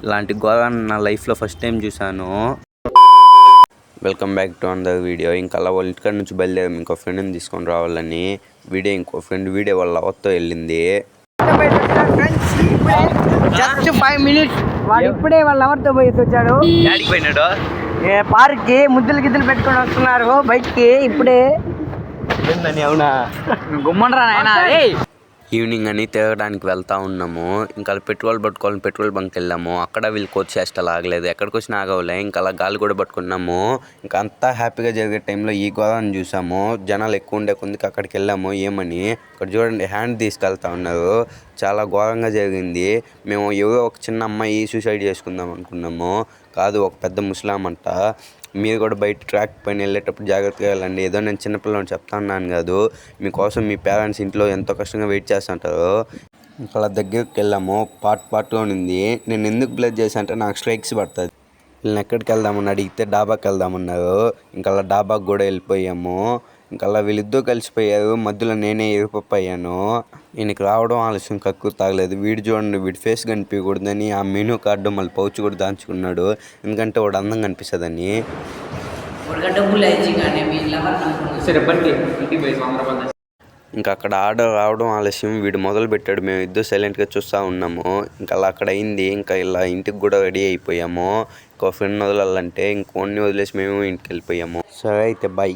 ఇలాంటి గోదావరి నా లైఫ్లో ఫస్ట్ టైం చూశాను. Welcome back to another video. ఇంకా అలా వాళ్ళ ఇంటికాడ నుంచి బయలుదేరాం ఇంకో ఫ్రెండ్ని తీసుకొని రావాలని. ఇంకో ఫ్రెండ్ వాళ్ళ లవర్తో వెళ్ళింది. జస్ట్ 5 minutes వాడు ఇప్పుడే వాళ్ళ లవర్తో పోయేసి వచ్చాడు. పోయినాడు పార్క్ కి ముద్దులు గిద్దులు పెట్టుకొని వస్తున్నారు బయటికి ఇప్పుడే. అవునా గుమ్మండ్రా నాయనా. ఈవినింగ్ అని తిరగడానికి వెళ్తా ఉన్నాము. ఇంకా పెట్రోల్ పట్టుకోవాలని పెట్రోల్ బంక్ వెళ్ళాము. అక్కడ వీళ్ళు కోచ్ చేష్టలు ఆగలేదు, ఎక్కడికి వచ్చినా ఆగవులే. ఇంకా అలా గాలి కూడా పట్టుకున్నాము. ఇంకా అంతా హ్యాపీగా జరిగే టైంలో ఈ గోదావరిని చూసాము. జనాలు ఎక్కువ ఉండే కొందికి అక్కడికి వెళ్ళాము. ఏమని ఇక్కడ చూడండి, హ్యాండ్ తీసుకెళ్తా ఉన్నారు. చాలా ఘోరంగా జరిగింది. మేము ఎవరో ఒక చిన్న అమ్మాయి సూసైడ్ చేసుకుందాం అనుకున్నాము. కాదు, ఒక పెద్ద ముస్లాం అంట. మీరు కూడా బయట ట్రాక్ పైన వెళ్ళేటప్పుడు జాగ్రత్తగా వెళ్ళండి. ఏదో నేను చిన్నపిల్లని చెప్తా ఉన్నాను కాదు, మీకోసం మీ పేరెంట్స్ ఇంట్లో ఎంతో కష్టంగా వెయిట్ చేస్తుంటారు. ఇంకా అలా దగ్గరికి వెళ్ళాము. పార్ట్గా ఉంది. నేను ఎందుకు బ్లడ్ చేశా అంటే నాకు స్ట్రైక్స్ పడుతుంది. వీళ్ళని ఎక్కడికి వెళ్దామని అడిగితే డాబాకి వెళ్దామన్నారు. ఇంకా అలా డాబాకి కూడా వెళ్ళిపోయాము. ఇంకా అలా వీళ్ళిద్దరూ కలిసిపోయారు. మధ్యలో నేనే ఎరుపప్పు అయ్యాను. ఈయనకి రావడం ఆలస్యం, కక్కు తాగలేదు. వీడు చూడండి, వీడి ఫేస్ కనిపించకూడదని ఆ మెనూ కార్డు మళ్ళీ పౌచ్ కూడా దాచుకున్నాడు. ఎందుకంటే వాడు అందంగా కనిపిస్తుందని. ఇంకా అక్కడ ఆర్డర్ రావడం ఆలస్యం, వీడు మొదలు పెట్టాడు. మేము ఇద్దరు సైలెంట్గా చూస్తూ ఉన్నాము. ఇంకా అలా అక్కడ అయింది. ఇంకా ఇలా ఇంటికి కూడా రెడీ అయిపోయాము. ఇంకో ఫ్రెండ్ వదలాలంటే ఇంకొన్ని వదిలేసి మేము ఇంటికి వెళ్ళిపోయాము. సరే అయితే బాయ్.